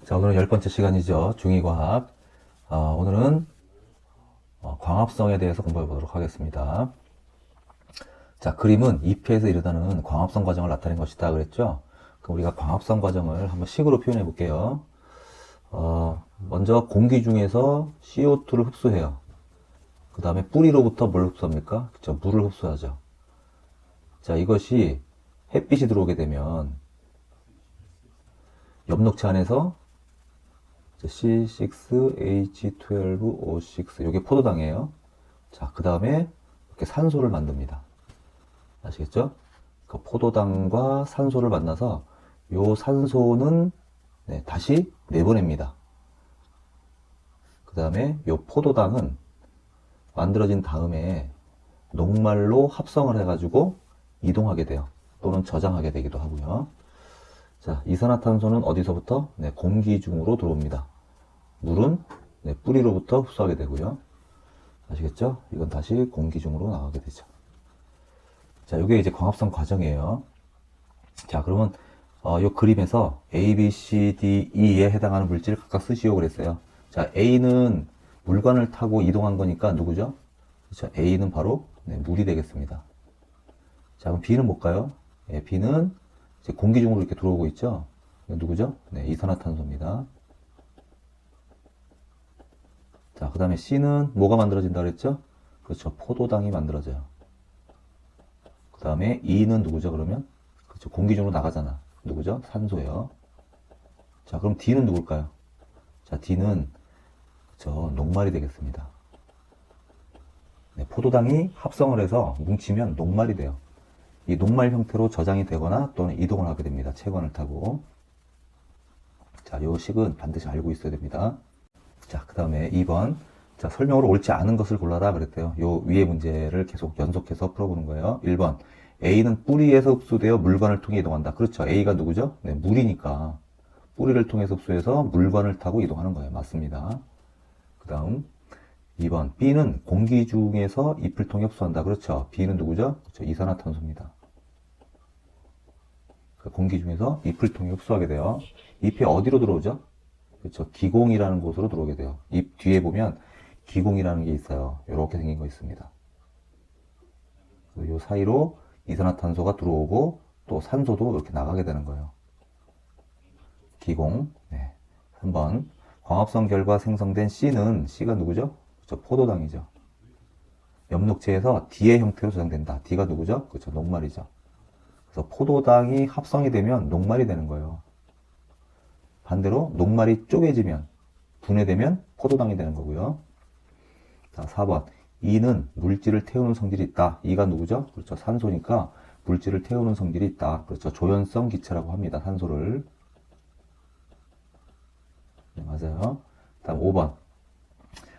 자, 오늘은 10번째 시간이죠. 중2과학. 오늘은 광합성에 대해서 공부해 보도록 하겠습니다. 자, 그림은 EP에서 일어나는 광합성 과정을 나타낸 것이다 그랬죠? 그럼 우리가 광합성 과정을 한번 식으로 표현해 볼게요. 먼저 공기 중에서 CO2를 흡수해요. 그 다음에 뿌리로부터 뭘 흡수합니까? 그쵸, 물을 흡수하죠. 자, 이것이 햇빛이 들어오게 되면 엽록체 안에서 C6H12O6 이게 포도당이에요. 자, 그 다음에 이렇게 산소를 만듭니다. 아시겠죠? 그 포도당과 산소를 만나서 요 산소는 다시 내보냅니다. 그 다음에 요 포도당은 만들어진 다음에 녹말로 합성을 해가지고 이동하게 돼요. 또는 저장하게 되기도 하고요. 자, 이산화탄소는 어디서부터? 공기 중으로 들어옵니다. 물은 뿌리로부터 흡수하게 되고요. 아시겠죠? 이건 다시 공기 중으로 나가게 되죠. 자, 이게 이제 광합성 과정이에요. 자, 그러면 이 그림에서 A, B, C, D, E에 해당하는 물질을 각각 쓰시오 그랬어요. 자, A는 물관을 타고 이동한 거니까 누구죠? 그렇죠? A는 바로 물이 되겠습니다. 자, 그럼 B는 뭘까요? B는 이제 공기 중으로 이렇게 들어오고 있죠? 누구죠? 이산화탄소입니다. 자, 그 다음에 C는 뭐가 만들어진다 그랬죠? 그렇죠. 포도당이 만들어져요. 그 다음에 E는 누구죠, 그러면? 그렇죠. 공기 중으로 나가잖아. 누구죠? 산소예요. 자, 그럼 D는 누굴까요? 자, D는, 그렇죠. 녹말이 되겠습니다. 포도당이 합성을 해서 뭉치면 녹말이 돼요. 이 녹말 형태로 저장이 되거나 또는 이동을 하게 됩니다. 채관을 타고. 자, 요 식은 반드시 알고 있어야 됩니다. 자, 그 다음에 2번. 자, 설명으로 옳지 않은 것을 골라라 그랬대요. 요 위의 문제를 계속 연속해서 풀어보는 거예요. 1번. A는 뿌리에서 흡수되어 물관을 통해 이동한다. 그렇죠. A가 누구죠? 물이니까. 뿌리를 통해서 흡수해서 물관을 타고 이동하는 거예요. 맞습니다. 그 다음. 2번. B는 공기 중에서 잎을 통해 흡수한다. 그렇죠. B는 누구죠? 그렇죠. 이산화탄소입니다. 공기 중에서 잎을 통해 흡수하게 돼요. 잎이 어디로 들어오죠? 그렇죠. 기공이라는 곳으로 들어오게 돼요. 잎 뒤에 보면 기공이라는 게 있어요. 이렇게 생긴 거 있습니다. 이 사이로 이산화탄소가 들어오고 또 산소도 이렇게 나가게 되는 거예요. 기공. 네. 3번. 광합성 결과 생성된 C는 C가 누구죠? 그렇죠. 포도당이죠. 엽록체에서 D의 형태로 저장된다. D가 누구죠? 그렇죠. 녹말이죠. 그래서 포도당이 합성이 되면 녹말이 되는 거예요. 반대로 녹말이 쪼개지면 분해되면 포도당이 되는 거고요. 자, 4번. E는 물질을 태우는 성질이 있다. E가 누구죠? 그렇죠. 산소니까 물질을 태우는 성질이 있다. 그렇죠. 조연성 기체라고 합니다. 산소를. 네, 맞아요. 다음 5번.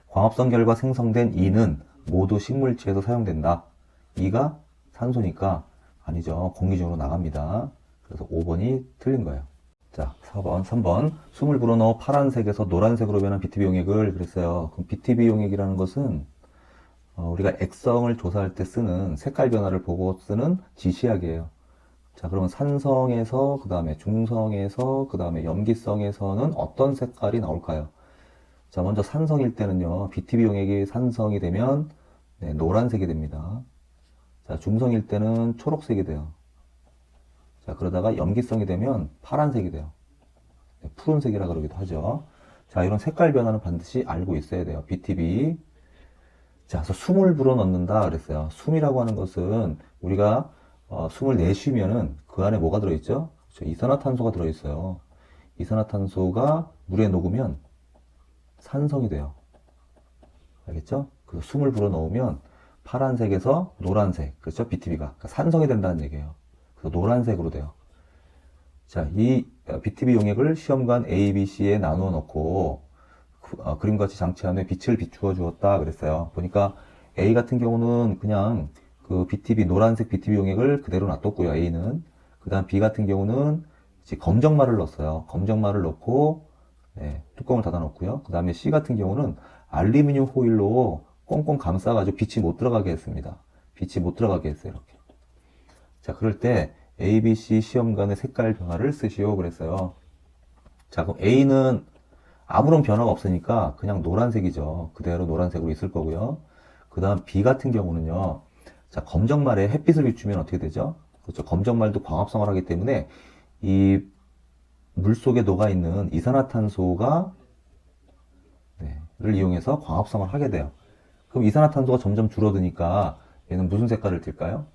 광합성 결과 생성된 E는 모두 식물체에서 사용된다. E가 산소니까 아니죠. 공기 중으로 나갑니다. 그래서 5번이 틀린 거예요. 자, 4번, 3번. 숨을 불어넣어 파란색에서 노란색으로 변한 BTB 용액을 그랬어요. 그럼 BTB 용액이라는 것은 우리가 액성을 조사할 때 쓰는 색깔 변화를 보고 쓰는 지시약이에요. 자, 그러면 산성에서, 그 다음에 중성에서, 그 다음에 염기성에서는 어떤 색깔이 나올까요? 자, 먼저 산성일 때는요, BTB 용액이 산성이 되면 노란색이 됩니다. 자, 중성일 때는 초록색이 돼요. 자, 그러다가 염기성이 되면 파란색이 돼요. 푸른색이라 그러기도 하죠. 자, 이런 색깔 변화는 반드시 알고 있어야 돼요. BTB. 자, 그래서 숨을 불어넣는다 그랬어요. 숨이라고 하는 것은 우리가 숨을 내쉬면은 그 안에 뭐가 들어있죠? 그렇죠? 이산화탄소가 들어있어요. 이산화탄소가 물에 녹으면 산성이 돼요. 알겠죠? 그래서 숨을 불어넣으면 파란색에서 노란색, 그렇죠? BTB가 그러니까 산성이 된다는 얘기예요. 그래서 노란색으로 돼요. 자, 이 BTB 용액을 시험관 A, B, C에 나누어 놓고 그림같이 장치 안에 빛을 비추어 주었다 그랬어요. 보니까 A 같은 경우는 그냥 그 BTB 노란색 BTB 용액을 그대로 놔뒀고요. A는 그 다음 B 같은 경우는 이제 검정말을 넣었어요. 검정말을 넣고 뚜껑을 닫아 놓고요. 그 다음에 C 같은 경우는 알루미늄 호일로 꽁꽁 감싸가지고 빛이 못 들어가게 했습니다. 빛이 못 들어가게 했어요. 이렇게. 자, 그럴 때 A, B, C 시험관의 색깔 변화를 쓰시오 그랬어요. 자, 그럼 A는 아무런 변화가 없으니까 그냥 노란색이죠. 그대로 노란색으로 있을 거고요. 그 다음 B 같은 경우는요. 자, 검정말에 햇빛을 비추면 어떻게 되죠? 그렇죠. 검정말도 광합성을 하기 때문에 이 물 속에 녹아있는 이산화탄소가 네, 를 이용해서 광합성을 하게 돼요. 그럼 이산화탄소가 점점 줄어드니까 얘는 무슨 색깔을 띨까요?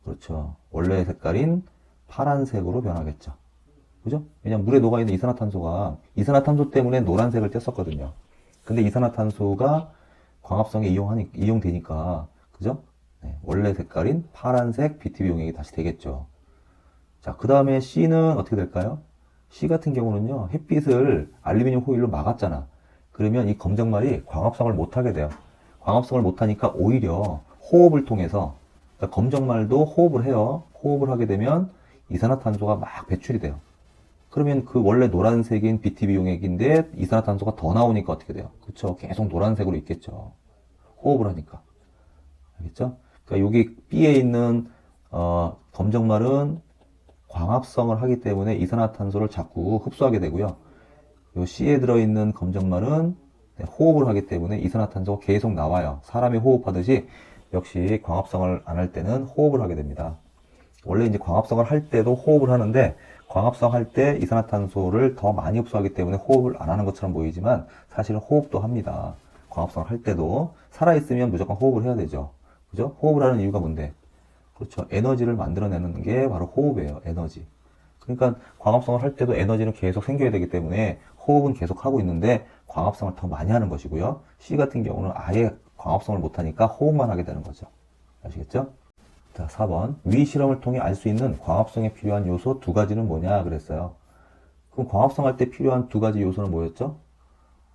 그렇죠. 원래의 색깔인 파란색으로 변하겠죠. 그죠? 왜냐면 물에 녹아있는 이산화탄소가 이산화탄소 때문에 노란색을 뗐었거든요. 근데 이산화탄소가 광합성에 이용되니까 그죠? 네, 원래 색깔인 파란색 BTB 용액이 다시 되겠죠. 자, 그 다음에 C는 어떻게 될까요? C 같은 경우는요, 햇빛을 알루미늄 호일로 막았잖아. 그러면 이 검정말이 광합성을 못하게 돼요. 광합성을 못하니까 오히려 호흡을 통해서, 그러니까 검정말도 호흡을 해요. 호흡을 하게 되면 이산화탄소가 막 배출이 돼요. 그러면 그 원래 노란색인 BTB 용액인데 이산화탄소가 더 나오니까 어떻게 돼요? 그쵸? 계속 노란색으로 있겠죠. 호흡을 하니까. 알겠죠? 그러니까 여기 B에 있는 검정말은 광합성을 하기 때문에 이산화탄소를 자꾸 흡수하게 되고요. 요 C에 들어있는 검정말은 호흡을 하기 때문에 이산화탄소가 계속 나와요. 사람이 호흡하듯이 역시 광합성을 안 할 때는 호흡을 하게 됩니다. 원래 이제 광합성을 할 때도 호흡을 하는데 광합성 할 때 이산화탄소를 더 많이 흡수하기 때문에 호흡을 안 하는 것처럼 보이지만 사실은 호흡도 합니다. 광합성을 할 때도 살아있으면 무조건 호흡을 해야 되죠. 그죠? 호흡을 하는 이유가 뭔데? 그렇죠. 에너지를 만들어내는 게 바로 호흡이에요. 에너지. 그러니까 광합성을 할 때도 에너지는 계속 생겨야 되기 때문에 호흡은 계속 하고 있는데 광합성을 더 많이 하는 것이고요. C 같은 경우는 아예 광합성을 못하니까 호흡만 하게 되는 거죠. 아시겠죠? 자, 4번. 위 실험을 통해 알 수 있는 광합성에 필요한 요소 두 가지는 뭐냐 그랬어요. 그럼 광합성 할 때 필요한 두 가지 요소는 뭐였죠?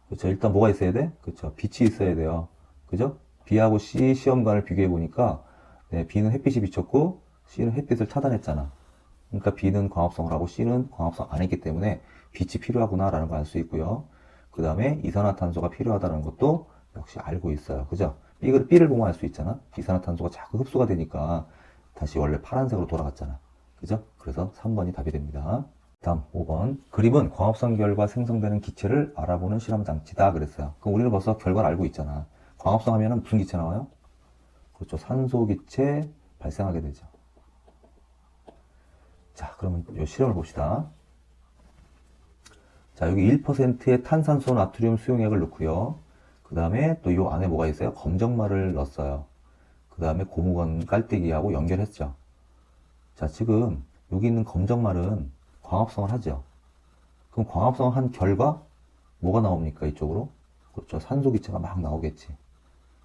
그렇죠. 일단 뭐가 있어야 돼? 그렇죠. 빛이 있어야 돼요. 그죠? B하고 C 시험관을 비교해 보니까 네, B는 햇빛이 비쳤고 C는 햇빛을 차단했잖아. 그러니까 B는 광합성을 하고 C는 광합성 안 했기 때문에 빛이 필요하구나라는 걸 알 수 있고요. 그 다음에 이산화탄소가 필요하다는 것도 역시 알고 있어요. 그죠? B를 보면 알 수 있잖아. 이산화탄소가 자꾸 흡수가 되니까 다시 원래 파란색으로 돌아갔잖아. 그죠? 그래서 3번이 답이 됩니다. 다음 5번. 그림은 광합성 결과 생성되는 기체를 알아보는 실험 장치다 그랬어요. 그럼 우리는 벌써 결과를 알고 있잖아. 광합성 하면은 무슨 기체 나와요? 그렇죠. 산소 기체 발생하게 되죠. 자, 그러면 이 실험을 봅시다. 자, 여기 1%의 탄산소 나트륨 수용액을 넣고요. 그 다음에 또 이 안에 뭐가 있어요? 검정말을 넣었어요. 그 다음에 고무건 깔때기하고 연결했죠. 자, 지금 여기 있는 검정말은 광합성을 하죠. 그럼 광합성을 한 결과 뭐가 나옵니까? 이쪽으로? 그렇죠. 산소 기체가 막 나오겠지.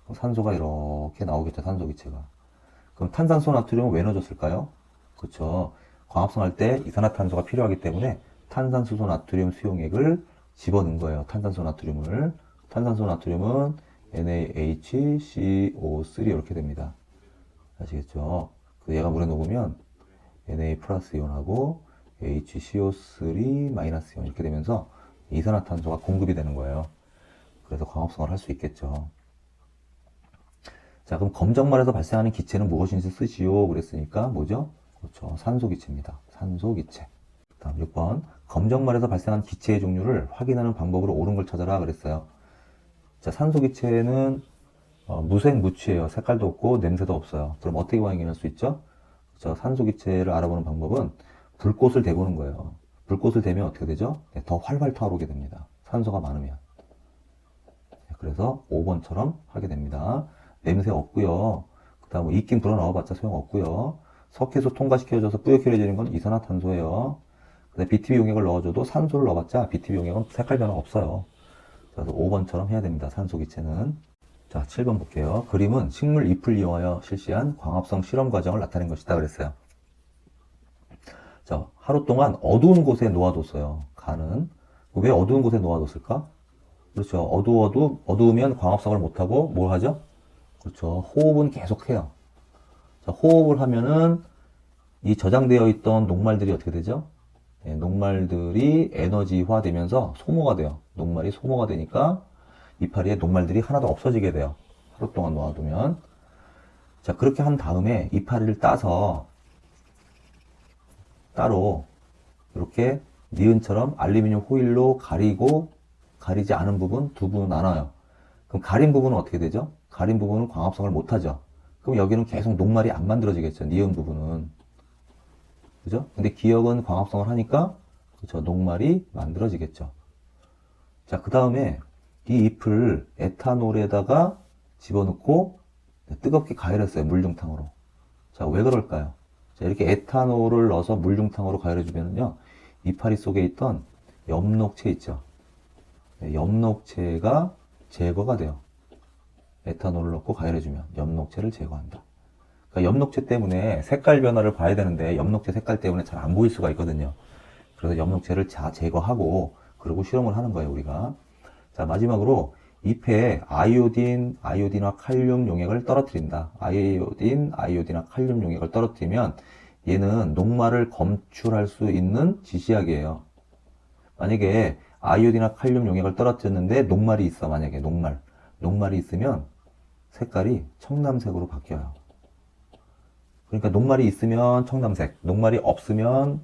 그럼 산소가 이렇게 나오겠죠. 산소 기체가. 그럼 탄산소 나트륨은 왜 넣어줬을까요? 그렇죠. 광합성할 때 이산화탄소가 필요하기 때문에 탄산수소 나트륨 수용액을 집어넣은 거예요. 탄산소 나트륨을. 탄산소 나트륨은 NaHCO3 이렇게 됩니다. 아시겠죠? 얘가 물에 녹으면 Na 플러스 이온하고 HCO3 마이너스 이온 이렇게 되면서 이산화탄소가 공급이 되는 거예요. 그래서 광합성을 할 수 있겠죠. 자, 그럼 검정말에서 발생하는 기체는 무엇인지 쓰시오 그랬으니까 뭐죠? 그렇죠. 산소 기체입니다. 산소 기체. 다음 6번. 검정말에서 발생한 기체의 종류를 확인하는 방법으로 옳은 걸 찾아라 그랬어요. 자, 산소 기체는 무색 무취예요. 색깔도 없고 냄새도 없어요. 그럼 어떻게 확인할 수 있죠? 그렇죠. 산소 기체를 알아보는 방법은 불꽃을 대보는 거예요. 불꽃을 대면 어떻게 되죠? 네, 더 활발 타오르게 됩니다. 산소가 많으면. 그래서 5번처럼 하게 됩니다. 냄새 없고요. 그 다음 익긴 불어 넣어봤자 소용없고요. 석회수 통과시켜줘서 뿌옇게 건 이산화탄소예요. 근데 BTB 용액을 넣어줘도 산소를 넣어봤자 BTB 용액은 색깔 변화가 없어요. 그래서 5번처럼 해야 됩니다. 산소 기체는. 자, 7번 볼게요. 그림은 식물 잎을 이용하여 실시한 광합성 실험 과정을 나타낸 것이다 그랬어요. 자, 하루 동안 어두운 곳에 놓아뒀어요. 간은. 왜 어두운 곳에 놓아뒀을까? 그렇죠. 어두우면 광합성을 못하고 뭘 하죠? 그렇죠. 호흡은 계속해요. 자, 호흡을 하면은 이 저장되어 있던 녹말들이 어떻게 되죠? 네, 녹말들이 에너지화 되면서 소모가 돼요. 녹말이 소모가 되니까 이파리에 녹말들이 하나도 없어지게 돼요. 하루 동안 놓아두면. 자, 그렇게 한 다음에 이파리를 따서 따로 이렇게 니은처럼 알루미늄 호일로 가리고 가리지 않은 부분 두 부분 나눠요. 그럼 가린 부분은 어떻게 되죠? 가린 부분은 광합성을 못하죠. 그럼 여기는 계속 녹말이 안 만들어지겠죠. 니은 부분은. 그죠? 근데 기역은 광합성을 하니까 그쵸, 녹말이 만들어지겠죠. 자, 그 다음에 이 잎을 에탄올에다가 집어넣고 뜨겁게 가열했어요. 물중탕으로. 자, 왜 그럴까요? 자, 이렇게 에탄올을 넣어서 물중탕으로 가열해주면요. 이파리 속에 있던 엽록체 있죠. 엽록체가 제거가 돼요. 에탄올을 넣고 가열해주면 엽록체를 제거한다. 그러니까 엽록체 때문에 색깔 변화를 봐야 되는데 엽록체 색깔 때문에 잘 안 보일 수가 있거든요. 그래서 엽록체를 다 제거하고 그리고 실험을 하는 거예요, 우리가. 자, 마지막으로 잎에 아이오딘과 칼륨 용액을 떨어뜨린다. 아이오딘과 칼륨 용액을 떨어뜨리면 얘는 녹말을 검출할 수 있는 지시약이에요. 만약에 아이오딘과 칼륨 용액을 떨어뜨렸는데 녹말이 있어. 만약에 녹말이 있으면 색깔이 청담색으로 바뀌어요. 그러니까 녹말이 있으면 청담색, 녹말이 없으면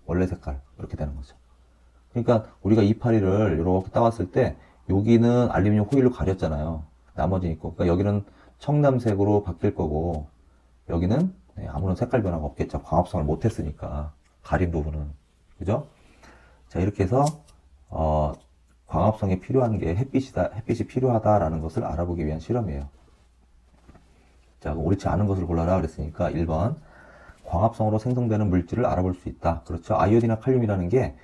원래 색깔 이렇게 되는 거죠. 그러니까 우리가 이파리를 이렇게 따왔을 때 여기는 알루미늄 호일로 가렸잖아요. 나머지 있고, 그러니까 여기는 청담색으로 바뀔 거고 여기는 아무런 색깔 변화가 없겠죠. 광합성을 못했으니까 가린 부분은. 그죠? 자, 이렇게 해서 광합성이 필요한 게 햇빛이 필요하다라는 것을 알아보기 위한 실험이에요. 자, 옳지 않은 것을 골라라 그랬으니까 1번 광합성으로 생성되는 물질을 알아볼 수 있다. 그렇죠. 아이오딘이나 칼륨이라는 게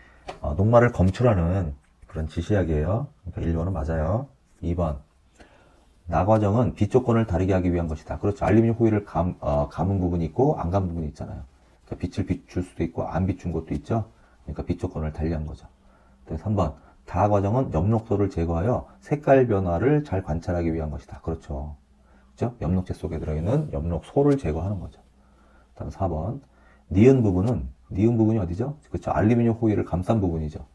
녹말을 검출하는 그런 지시약이에요. 그러니까 1번은 맞아요. 2번 나과정은 빛 조건을 다르게 하기 위한 것이다. 그렇죠. 알루미늄 호일을 감은 부분이 있고 안 감은 부분이 있잖아요. 그러니까 빛을 비출 수도 있고 안 비춘 것도 있죠. 그러니까 빛 조건을 달리한 거죠. 3번 다 과정은 엽록소를 제거하여 색깔 변화를 잘 관찰하기 위한 것이다. 그렇죠. 그렇죠? 엽록체 속에 들어있는 엽록소를 제거하는 거죠. 다음 4번 니은 부분이 어디죠? 그렇죠. 알루미늄 호일을 감싼 부분이죠.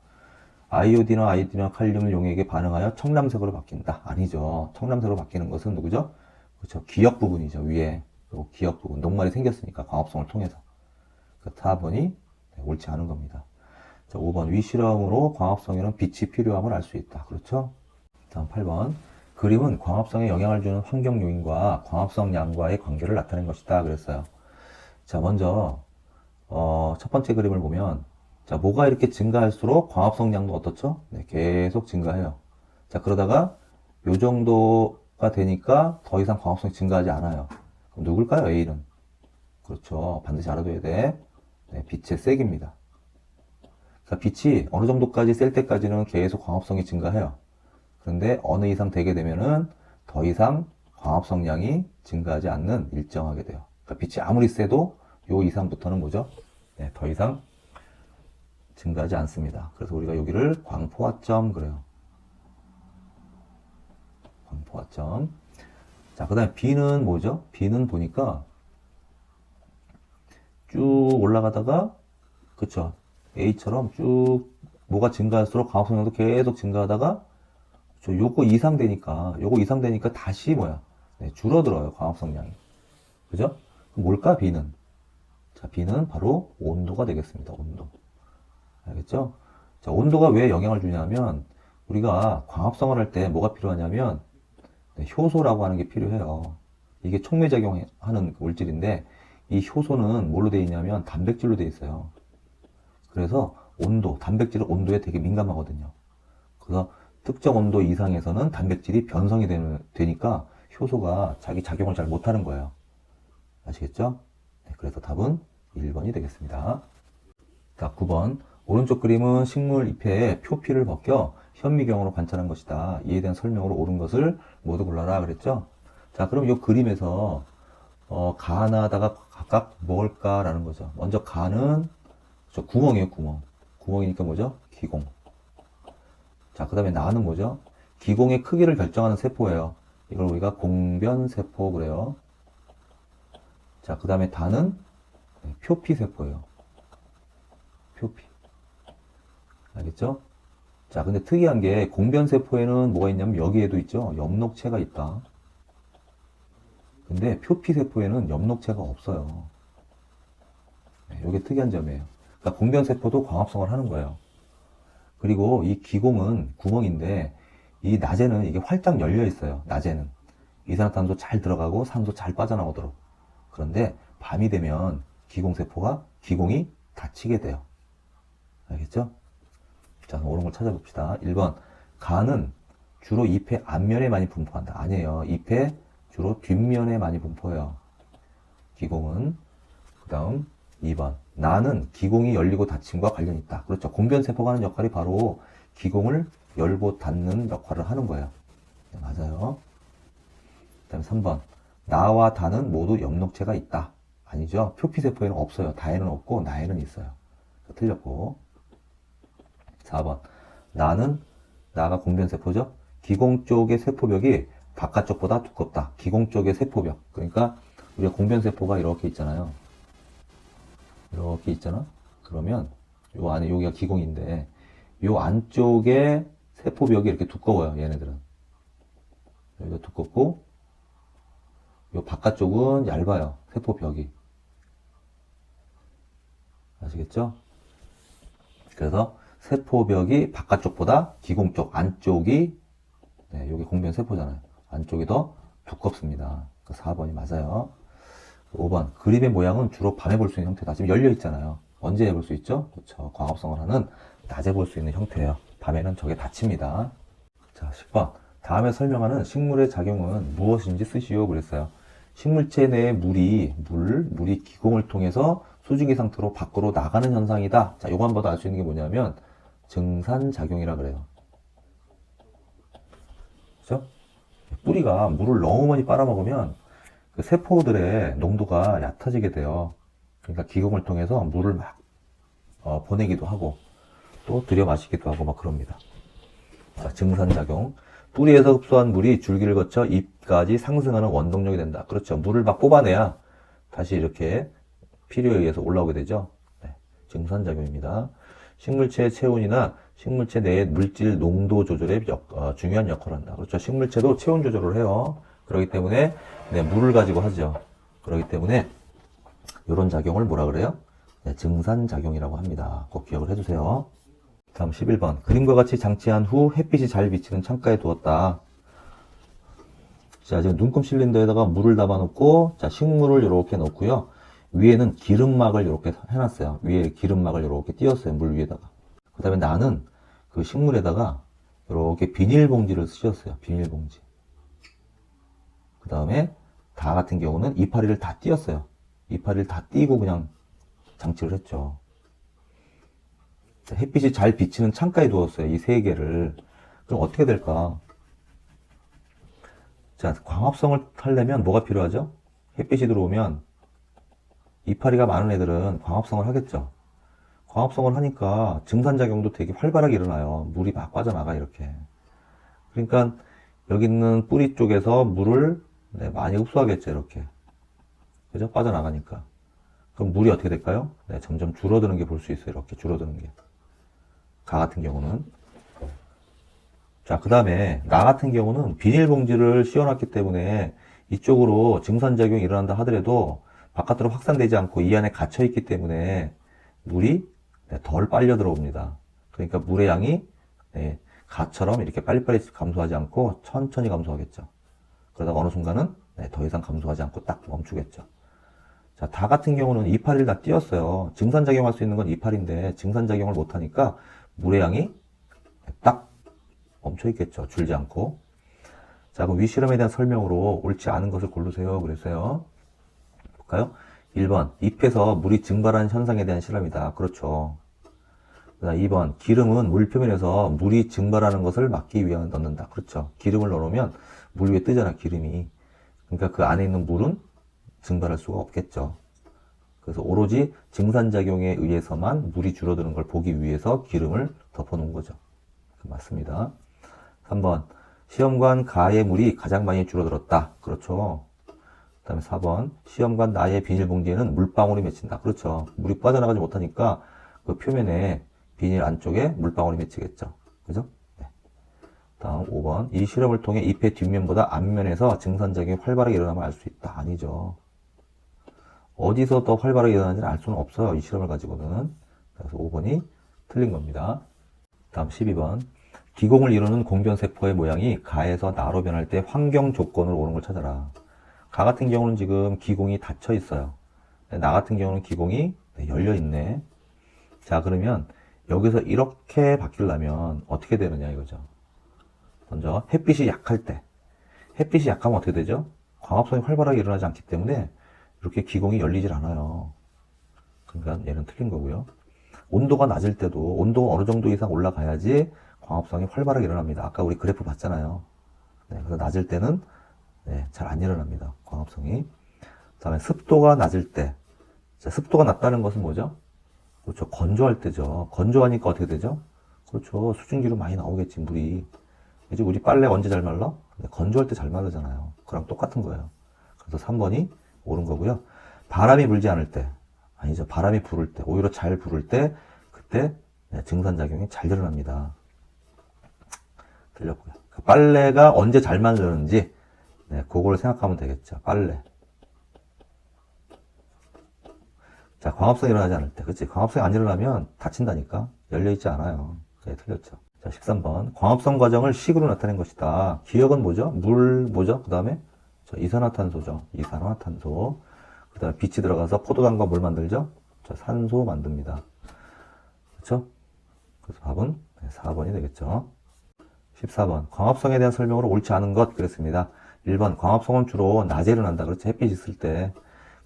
아이오딘과 칼륨 용액에 반응하여 청담색으로 바뀐다. 아니죠. 청담색으로 바뀌는 것은 누구죠? 그렇죠. 기역 부분이죠. 위에. 그리고 기역 부분. 녹말이 생겼으니까 광합성을 통해서. 4번이 옳지 않은 겁니다. 자, 5번 위 실험으로 광합성에는 빛이 필요함을 알 수 있다. 그렇죠? 다음 8번 그림은 광합성에 영향을 주는 환경 요인과 광합성량과의 관계를 나타낸 것이다. 그랬어요. 자, 먼저 첫 번째 그림을 보면 자, 뭐가 이렇게 증가할수록 광합성량도 어떻죠? 네, 계속 증가해요. 자, 그러다가 요 정도가 되니까 더 이상 광합성이 증가하지 않아요. 그럼 누굴까요? A는. 그렇죠. 반드시 알아둬야 돼. 네, 빛의 색입니다. 그러니까 빛이 어느 정도까지 셀 때까지는 계속 광합성이 증가해요. 그런데 어느 이상 되게 되면은 더 이상 광합성량이 증가하지 않는 일정하게 돼요. 그러니까 빛이 아무리 세도 요 이상부터는 뭐죠? 네, 더 이상 증가하지 않습니다. 그래서 우리가 여기를 광포화점 그래요. 광포화점. 자, 그 다음에 B는 뭐죠? B는 보니까 쭉 올라가다가 그쵸? A처럼 쭉 뭐가 증가할수록 광합성량도 계속 증가하다가 요거 이상 되니까 다시 뭐야? 네, 줄어들어요. 광합성량이. 그죠? 그럼 뭘까? B는. 자, B는 바로 온도가 되겠습니다. 온도. 알겠죠? 자, 온도가 왜 영향을 주냐면 우리가 광합성을 할 때 뭐가 필요하냐면 네, 효소라고 하는 게 필요해요. 이게 촉매작용하는 물질인데 이 효소는 뭘로 되어 있냐면 단백질로 되어 있어요. 그래서 단백질은 온도에 되게 민감하거든요. 그래서 특정 온도 이상에서는 단백질이 변성이 되니까 효소가 자기 작용을 잘 못하는 거예요. 아시겠죠? 네, 그래서 답은 1번이 되겠습니다. 자, 9번 오른쪽 그림은 식물 잎에 표피를 벗겨 현미경으로 관찰한 것이다. 이에 대한 설명으로 옳은 것을 모두 골라라 그랬죠? 자, 그럼 이 그림에서 가나다가 각각 먹을까라는 거죠. 먼저 가는 구멍이에요, 구멍. 구멍이니까 뭐죠? 기공. 자, 그 다음에 나는 뭐죠? 기공의 크기를 결정하는 세포예요. 이걸 우리가 공변세포 그래요. 자, 그 다음에 다는 표피세포예요. 표피. 알겠죠? 자, 근데 특이한 게 공변세포에는 뭐가 있냐면 여기에도 있죠. 엽록체가 있다. 근데 표피세포에는 엽록체가 없어요. 네, 이게 특이한 점이에요. 그러니까 공변세포도 광합성을 하는 거예요. 그리고 이 기공은 구멍인데 이 낮에는 이게 활짝 열려 있어요. 낮에는 이산화탄소 잘 들어가고 산소 잘 빠져나오도록. 그런데 밤이 되면 기공이 닫히게 돼요. 알겠죠? 자, 옳은 걸 찾아봅시다. 1번 간은 주로 잎의 앞면에 많이 분포한다. 아니에요. 잎의 주로 뒷면에 많이 분포해요. 기공은. 그 다음 2번 나는 기공이 열리고 닫힘과 관련이 있다. 그렇죠. 공변세포가 하는 역할이 바로 기공을 열고 닫는 역할을 하는 거예요. 네, 맞아요. 그 다음에 3번 나와 다는 모두 엽록체가 있다. 아니죠. 표피세포에는 없어요. 다에는 없고 나에는 있어요. 틀렸고. 4번 나가 공변세포죠. 기공 쪽의 세포벽이 바깥쪽보다 두껍다. 기공 쪽의 세포벽. 그러니까 우리가 공변세포가 이렇게 있잖아요. 이렇게 있잖아. 그러면 요 안에 여기가 기공인데 요 안쪽에 세포벽이 이렇게 두꺼워요. 얘네들은 여기가 두껍고 요 바깥쪽은 얇아요. 세포벽이. 아시겠죠? 그래서 세포벽이 바깥쪽보다 기공 쪽 안쪽이 여기 공변세포잖아요. 안쪽이 더 두껍습니다. 4번이 맞아요. 5번 그립의 모양은 주로 밤에 볼 수 있는 형태다. 지금 열려 있잖아요. 언제 볼 수 있죠? 그렇죠. 광합성을 하는 낮에 볼 수 있는 형태예요. 밤에는 저게 닫힙니다. 자, 10번 다음에 설명하는 식물의 작용은 무엇인지 쓰시오 그랬어요. 식물체 내의 물이 기공을 통해서 수증기 상태로 밖으로 나가는 현상이다. 자, 요거 한번 더 알 수 있는 게 뭐냐면 증산작용이라 그래요. 그죠? 뿌리가 물을 너무 많이 빨아먹으면 그 세포들의 농도가 얕아지게 돼요. 그러니까 기공을 통해서 물을 막 보내기도 하고 또 들여 마시기도 하고 막 그럽니다. 자, 증산작용. 뿌리에서 흡수한 물이 줄기를 거쳐 잎까지 상승하는 원동력이 된다. 그렇죠. 물을 막 뽑아내야 다시 이렇게 필요에 의해서 올라오게 되죠. 네, 증산작용입니다. 식물체의 체온이나 식물체 내의 물질 농도 조절에 중요한 역할을 한다. 그렇죠. 식물체도 체온 조절을 해요. 그렇기 때문에 물을 가지고 하죠. 그렇기 때문에 이런 작용을 뭐라 그래요? 증산작용이라고 합니다. 꼭 기억을 해주세요. 다음 11번 그림과 같이 장치한 후 햇빛이 잘 비치는 창가에 두었다. 자, 지금 눈금 실린더에다가 물을 담아놓고 자, 식물을 이렇게 넣고요. 위에는 기름막을 이렇게 해놨어요. 위에 기름막을 이렇게 띄웠어요. 물 위에다가. 그 다음에 나는 그 식물에다가 이렇게 비닐봉지를 쓰셨어요. 비닐봉지. 그 다음에 다 같은 경우는 이파리를 다 띄었어요. 이파리를 다 띄고 그냥 장치를 했죠. 햇빛이 잘 비치는 창가에 두었어요. 이 세 개를. 그럼 어떻게 될까? 자, 광합성을 하려면 뭐가 필요하죠? 햇빛이 들어오면 이파리가 많은 애들은 광합성을 하겠죠. 광합성을 하니까 증산작용도 되게 활발하게 일어나요. 물이 막 빠져나가 이렇게. 그러니까 여기 있는 뿌리 쪽에서 물을 많이 흡수하겠죠. 이렇게. 그죠? 빠져나가니까. 그럼 물이 어떻게 될까요? 점점 줄어드는 게 볼 수 있어요. 이렇게 줄어드는 게. 가 같은 경우는. 자, 그 다음에 나 같은 경우는 비닐봉지를 씌워놨기 때문에 이쪽으로 증산작용이 일어난다 하더라도 바깥으로 확산되지 않고 이 안에 갇혀있기 때문에 물이 덜 빨려 들어옵니다. 그러니까 물의 양이 가처럼 이렇게 빨리빨리 감소하지 않고 천천히 감소하겠죠. 그러다가 어느 순간은 더 이상 감소하지 않고 딱 멈추겠죠. 자, 다 같은 경우는 이파리를 다 띄었어요. 증산작용할 수 있는 건 이파리인데 증산작용을 못하니까 물의 양이 딱 멈춰있겠죠. 줄지 않고. 자, 그럼 위 실험에 대한 설명으로 옳지 않은 것을 고르세요. 그랬어요. 볼까요? 1번 잎에서 물이 증발하는 현상에 대한 실험이다. 그렇죠. 2번 기름은 물 표면에서 물이 증발하는 것을 막기 위해 넣는다. 그렇죠. 기름을 넣으면 물 위에 뜨잖아. 기름이. 그러니까 그 안에 있는 물은 증발할 수가 없겠죠. 그래서 오로지 증산작용에 의해서만 물이 줄어드는 걸 보기 위해서 기름을 덮어놓은 거죠. 맞습니다. 3번 시험관 가의 물이 가장 많이 줄어들었다. 그렇죠. 그 다음에 4번 시험관 나의 비닐봉지에는 물방울이 맺힌다. 그렇죠. 물이 빠져나가지 못하니까 그 표면에 비닐 안쪽에 물방울이 맺히겠죠. 그죠? 네. 다음 5번 이 실험을 통해 잎의 뒷면보다 앞면에서 증산작용이 활발하게 일어나면 알 수 있다. 아니죠. 어디서 더 활발하게 일어나는지는 알 수는 없어요. 이 실험을 가지고는. 그래서 5번이 틀린 겁니다. 다음 12번. 기공을 이루는 공변세포의 모양이 가에서 나로 변할 때 환경 조건으로 오는 걸 찾아라. 가 같은 경우는 지금 기공이 닫혀 있어요. 나 같은 경우는 기공이 열려 있네. 자, 그러면 여기서 이렇게 바뀌려면 어떻게 되느냐 이거죠. 먼저 햇빛이 약할 때, 햇빛이 약하면 어떻게 되죠? 광합성이 활발하게 일어나지 않기 때문에 이렇게 기공이 열리질 않아요. 그러니까 얘는 틀린 거고요. 온도가 낮을 때도 온도가 어느 정도 이상 올라가야지 광합성이 활발하게 일어납니다. 아까 우리 그래프 봤잖아요. 네, 그래서 낮을 때는 잘 안 일어납니다. 광합성이. 그 다음에 습도가 낮을 때. 자, 습도가 낮다는 것은 뭐죠? 그렇죠. 건조할 때죠. 건조하니까 어떻게 되죠? 그렇죠. 수증기로 많이 나오겠지, 물이. 이제 우리 빨래 언제 잘 말라? 건조할 때 잘 마르잖아요. 그랑 똑같은 거예요. 그래서 3번이 옳은 거고요. 바람이 불지 않을 때. 아니죠. 바람이 불을 때. 오히려 잘 불을 때, 그때 증산작용이 잘 일어납니다. 들렸고요. 그 빨래가 언제 잘 마르는지, 그걸 생각하면 되겠죠. 빨래. 자, 광합성이 일어나지 않을 때. 그치? 광합성이 안 일어나면 다친다니까. 열려있지 않아요. 네, 틀렸죠. 자, 13번. 광합성 과정을 식으로 나타낸 것이다. 기억은 뭐죠? 물, 뭐죠? 그 다음에 이산화탄소죠. 이산화탄소. 그 다음에 빛이 들어가서 포도당과 뭘 만들죠? 자, 산소 만듭니다. 그렇죠? 그래서 답은 4번이 되겠죠. 14번. 광합성에 대한 설명으로 옳지 않은 것 그랬습니다. 1번. 광합성은 주로 낮에 일어난다. 그렇죠? 햇빛이 있을 때.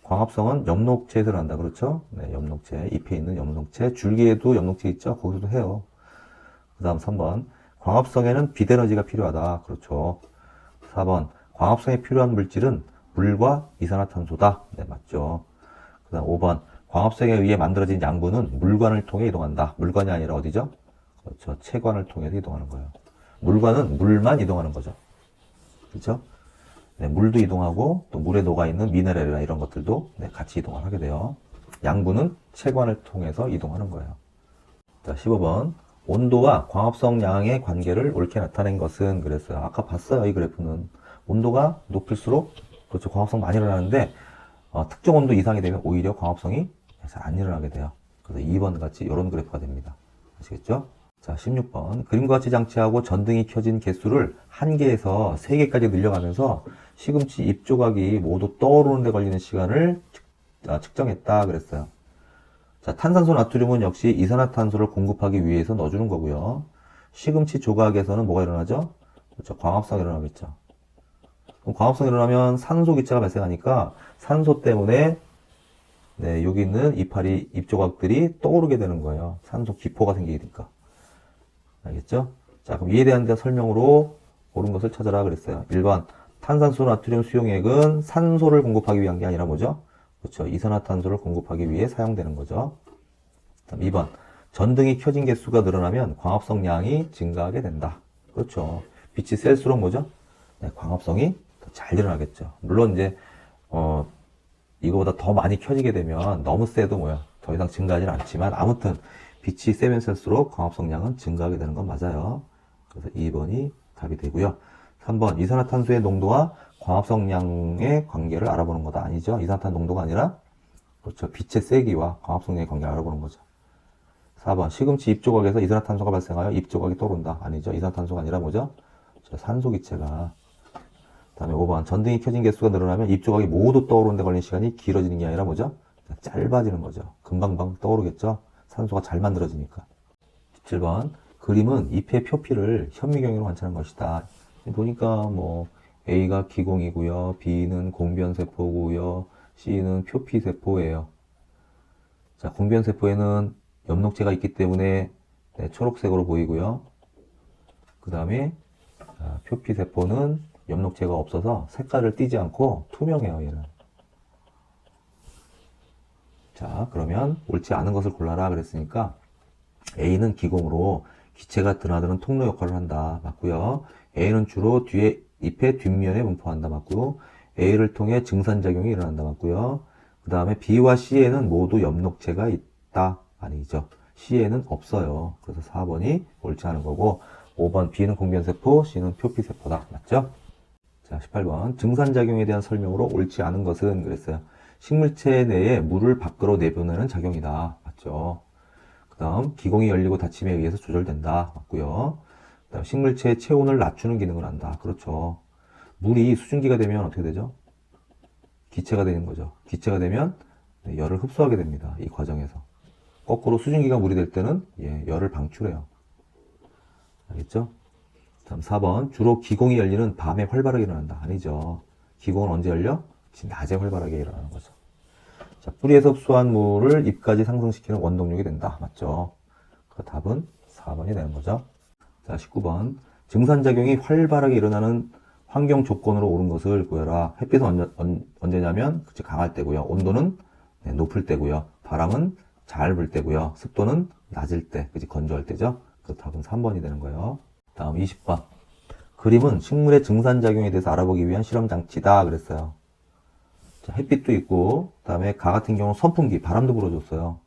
광합성은 엽록체에서 일어난다. 그렇죠? 네, 엽록체. 잎에 있는 엽록체. 줄기에도 엽록체 있죠? 거기서도 해요. 그 다음 3번. 광합성에는 빛에너지가 필요하다. 그렇죠. 4번. 광합성에 필요한 물질은 물과 이산화탄소다. 네, 맞죠. 그 다음 5번. 광합성에 의해 만들어진 양분은 물관을 통해 이동한다. 물관이 아니라 어디죠? 그렇죠. 체관을 통해서 이동하는 거예요. 물관은 물만 이동하는 거죠. 그렇죠? 네, 물도 이동하고 또 물에 녹아있는 미네랄이나 이런 것들도 같이 이동을 하게 돼요. 양분은 체관을 통해서 이동하는 거예요. 자, 15번. 온도와 광합성량의 관계를 옳게 나타낸 것은 그랬어요. 아까 봤어요. 이 그래프는. 온도가 높을수록 그렇죠. 광합성 많이 일어나는데 특정 온도 이상이 되면 오히려 광합성이 잘 안 일어나게 돼요. 그래서 2번 같이 이런 그래프가 됩니다. 아시겠죠? 자, 16번. 그림과 같이 장치하고 전등이 켜진 개수를 1개에서 3개까지 늘려가면서 시금치 잎 조각이 모두 떠오르는 데 걸리는 시간을 측정했다 그랬어요. 자, 탄산소 나트륨은 역시 이산화탄소를 공급하기 위해서 넣어주는 거고요. 시금치 조각에서는 뭐가 일어나죠? 그렇죠. 광합성이 일어나겠죠. 그럼 광합성이 일어나면 산소 기체가 발생하니까 산소 때문에 여기 있는 이파리 잎 조각들이 떠오르게 되는 거예요. 산소 기포가 생기니까. 알겠죠? 자, 그럼 이에 대한 설명으로 옳은 것을 찾아라 그랬어요. 1번. 탄산소 나트륨 수용액은 산소를 공급하기 위한 게 아니라 뭐죠? 그렇죠. 이산화탄소를 공급하기 위해 사용되는 거죠. 2번. 전등이 켜진 개수가 늘어나면 광합성량이 증가하게 된다. 그렇죠. 빛이 셀수록 뭐죠? 광합성이 더 잘 일어나겠죠. 물론 이제 이거보다 더 많이 켜지게 되면 너무 세도 더 이상 증가하지는 않지만 아무튼 빛이 세면 셀수록 광합성량은 증가하게 되는 건 맞아요. 그래서 2번이 답이 되고요. 3번. 이산화탄소의 농도와 광합성량의 관계를 알아보는 거다. 아니죠. 이산화탄 농도가 아니라 그렇죠. 빛의 세기와 광합성량의 관계를 알아보는 거죠. 4번. 시금치 잎 조각에서 이산화탄소가 발생하여 잎 조각이 떠오른다. 아니죠. 이산화탄소가 아니라 뭐죠? 산소 기체가. 다음에 5번. 전등이 켜진 개수가 늘어나면 잎 조각이 모두 떠오르는 데 걸리는 시간이 길어지는 게 아니라 뭐죠? 짧아지는 거죠. 금방금방 떠오르겠죠. 산소가 잘 만들어지니까. 17번. 그림은 잎의 표피를 현미경으로 관찰한 것이다. 보니까 A가 기공이고요. B는 공변세포고요. C는 표피세포예요. 자, 공변세포에는 엽록체가 있기 때문에 초록색으로 보이고요. 그 다음에 표피세포는 엽록체가 없어서 색깔을 띠지 않고 투명해요. 얘는. 자, 그러면 옳지 않은 것을 골라라 그랬으니까 A는 기공으로 기체가 드나드는 통로 역할을 한다. 맞고요. A는 주로 잎의 뒷면에 분포한다. 맞고요. A를 통해 증산작용이 일어난다. 맞고요. 그 다음에 B와 C에는 모두 엽록체가 있다. 아니죠. C에는 없어요. 그래서 4번이 옳지 않은 거고 5번 B는 공변세포, C는 표피세포다. 맞죠? 자, 18번. 증산작용에 대한 설명으로 옳지 않은 것은 그랬어요. 식물체 내에 물을 밖으로 내보내는 작용이다. 맞죠? 그 다음 기공이 열리고 닫힘에 의해서 조절된다. 맞고요. 그 다음 식물체의 체온을 낮추는 기능을 한다. 그렇죠. 물이 수증기가 되면 어떻게 되죠? 기체가 되는 거죠. 기체가 되면 열을 흡수하게 됩니다. 이 과정에서. 거꾸로 수증기가 물이 될 때는 열을 방출해요. 알겠죠? 다음 4번. 주로 기공이 열리는 밤에 활발하게 일어난다. 아니죠. 기공은 언제 열려? 낮에 활발하게 일어나는 거죠. 자, 뿌리에서 흡수한 물을 잎까지 상승시키는 원동력이 된다. 맞죠? 그 답은 4번이 되는 거죠. 자, 19번. 증산작용이 활발하게 일어나는 환경 조건으로 오른 것을 구해라. 햇빛은 언제냐면 강할 때고요. 온도는 높을 때고요. 바람은 잘 불 때고요. 습도는 낮을 때, 건조할 때죠. 그 답은 3번이 되는 거예요. 다음 20번. 그림은 식물의 증산작용에 대해서 알아보기 위한 실험장치다. 그랬어요. 자, 햇빛도 있고, 그 다음에 가 같은 경우는 선풍기, 바람도 불어줬어요.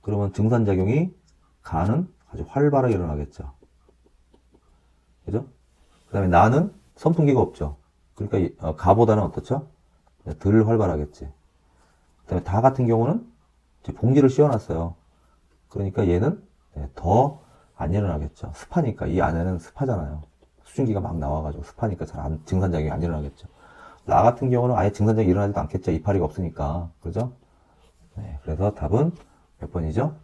그러면 증산작용이 가는 아주 활발하게 일어나겠죠. 그죠? 그 다음에 나는 선풍기가 없죠. 그러니까 가보다는 어떻죠? 덜 활발하겠지. 그 다음에 다 같은 경우는 봉지를 씌워놨어요. 그러니까 얘는 더 안 일어나겠죠. 습하니까. 이 안에는 습하잖아요. 수증기가 막 나와가지고 습하니까 증산작용이 안 일어나겠죠. 나 같은 경우는 아예 증산작용이 일어나지도 않겠죠. 이파리가 없으니까. 그죠? 네, 그래서 답은 몇 번이죠?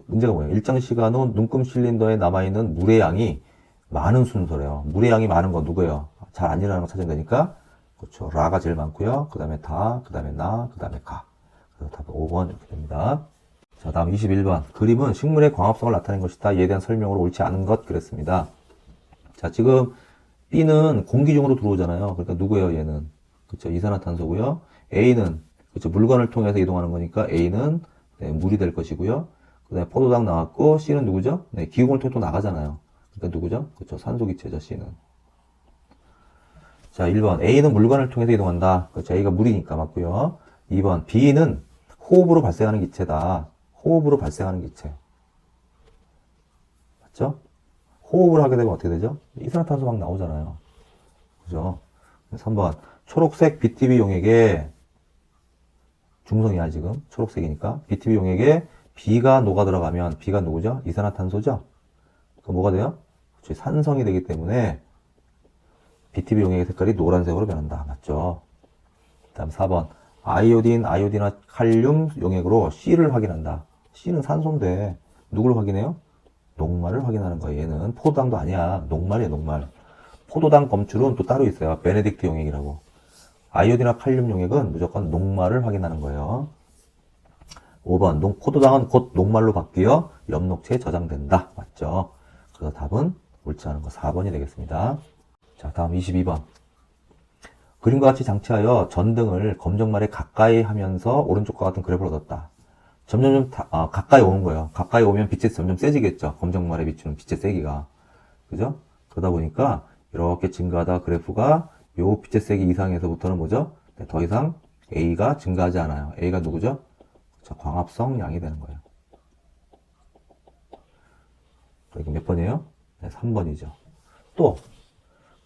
문제가 뭐예요? 일정 시간 후 눈금 실린더에 남아있는 물의 양이 많은 순서래요. 물의 양이 많은 건 누구예요? 잘 안 일어나는 거 찾으면 되니까. 그렇죠. 라가 제일 많고요. 그 다음에 다, 그 다음에 나, 그 다음에 가. 그래서 답은 5번 이렇게 됩니다. 자, 다음 21번. 그림은 식물의 광합성을 나타낸 것이다. 이에 대한 설명으로 옳지 않은 것 그랬습니다. 자, 지금 B는 공기 중으로 들어오잖아요. 그러니까 누구예요, 얘는? 그쵸. 이산화탄소고요. A는, 그쵸. 물건을 통해서 이동하는 거니까 A는 물이 될 것이고요. 그 다음에 포도당 나왔고, C는 누구죠? 기공을 통해 또 나가잖아요. 그러니까 누구죠? 그쵸. 산소기체죠, C는. 자, 1번. A는 물건을 통해서 이동한다. 그렇죠. A가 물이니까 맞고요. 2번. B는 호흡으로 발생하는 기체다. 호흡으로 발생하는 기체. 맞죠? 호흡을 하게 되면 어떻게 되죠? 이산화탄소 막 나오잖아요. 그죠? 3번. 초록색 BTB 용액에, 중성이야, 지금. 초록색이니까. BTB 용액에 B가 녹아 들어가면, B가 누구죠? 이산화탄소죠? 그럼 뭐가 돼요? 그렇죠. 산성이 되기 때문에, BTB 용액의 색깔이 노란색으로 변한다. 맞죠? 다음 4번. 아이오딘과 칼륨 용액으로 C를 확인한다. C는 산소인데 누구를 확인해요? 녹말을 확인하는 거예요. 얘는 포도당도 아니야. 녹말이에요, 녹말. 포도당 검출은 또 따로 있어요. 베네딕트 용액이라고. 아이오딘과 칼륨 용액은 무조건 녹말을 확인하는 거예요. 5번. 포도당은 곧 녹말로 바뀌어 엽록체에 저장된다. 맞죠? 그래서 답은 옳지 않은 거 4번이 되겠습니다. 자, 다음 22번. 그림과 같이 장치하여 전등을 검정말에 가까이 하면서 오른쪽과 같은 그래프를 얻었다. 점점 가까이 오는 거예요. 가까이 오면 빛이 점점 세지겠죠. 검정말에 비추는 빛의 세기가. 그죠? 그러다 보니까 이렇게 증가하다 그래프가 요 빛의 세기 이상에서부터는 뭐죠? 더 이상 A가 증가하지 않아요. A가 누구죠? 자, 광합성 양이 되는 거예요. 그러니까 몇 번이에요? 네, 3번이죠. 또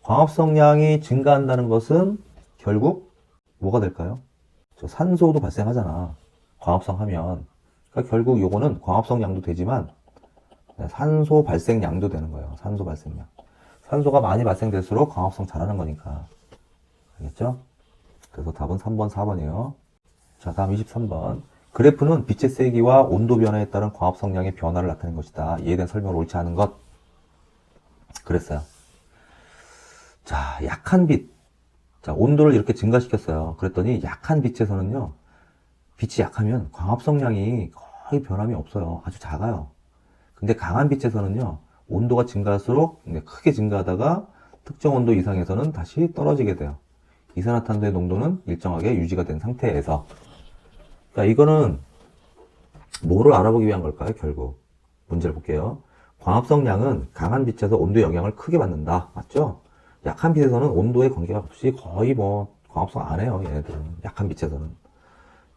광합성량이 증가한다는 것은 결국 뭐가 될까요? 산소도 발생하잖아. 광합성하면. 그러니까 결국 요거는 광합성량도 되지만 산소 발생량도 되는 거예요. 산소 발생량. 산소가 많이 발생될수록 광합성 잘하는 거니까. 알겠죠? 그래서 답은 3번, 4번이에요. 자, 다음 23번. 그래프는 빛의 세기와 온도 변화에 따른 광합성량의 변화를 나타낸 것이다. 이에 대한 설명을 옳지 않은 것. 그랬어요. 자, 약한 빛. 자, 온도를 이렇게 증가시켰어요. 그랬더니 약한 빛에서는요, 빛이 약하면 광합성량이 거의 변함이 없어요. 아주 작아요. 근데 강한 빛에서는요, 온도가 증가할수록 크게 증가하다가 특정 온도 이상에서는 다시 떨어지게 돼요. 이산화탄소의 농도는 일정하게 유지가 된 상태에서. 그러니까 이거는 뭐를 알아보기 위한 걸까요, 결국? 문제를 볼게요. 광합성량은 강한 빛에서 온도의 영향을 크게 받는다. 맞죠? 약한 빛에서는 온도에 관계가 없이 거의 광합성 안 해요, 얘네들은. 약한 빛에서는.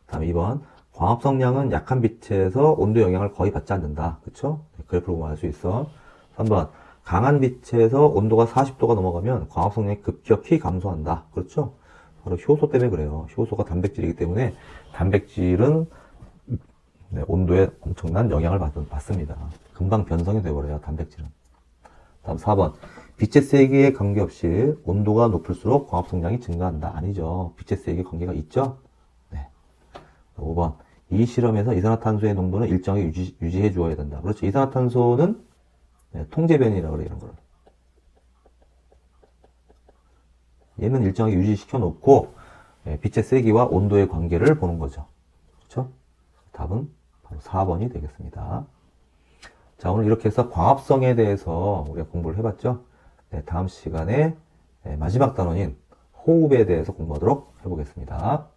다음 2번. 광합성량은 약한 빛에서 온도 영향을 거의 받지 않는다. 그쵸? 그래프로 보면 알 수 있어. 3번. 강한 빛에서 온도가 40도가 넘어가면 광합성량이 급격히 감소한다. 그렇죠? 바로 효소 때문에 그래요. 효소가 단백질이기 때문에 단백질은 네, 온도에 엄청난 영향을 받습니다. 금방 변성이 되어버려요, 단백질은. 다음 4번. 빛의 세기에 관계없이 온도가 높을수록 광합 성량이 증가한다. 아니죠. 빛의 세기에 관계가 있죠? 네. 5번. 이 실험에서 이산화탄소의 농도는 일정하게 유지해 주어야 된다. 그렇죠. 이산화탄소는 네, 통제변이라고 그래요, 이런 거를. 얘는 일정하게 유지시켜 놓고 빛의 세기와 온도의 관계를 보는 거죠. 그렇죠? 답은 바로 4번이 되겠습니다. 자, 오늘 이렇게 해서 광합성에 대해서 우리가 공부를 해봤죠? 네, 다음 시간에 마지막 단원인 호흡에 대해서 공부하도록 해보겠습니다.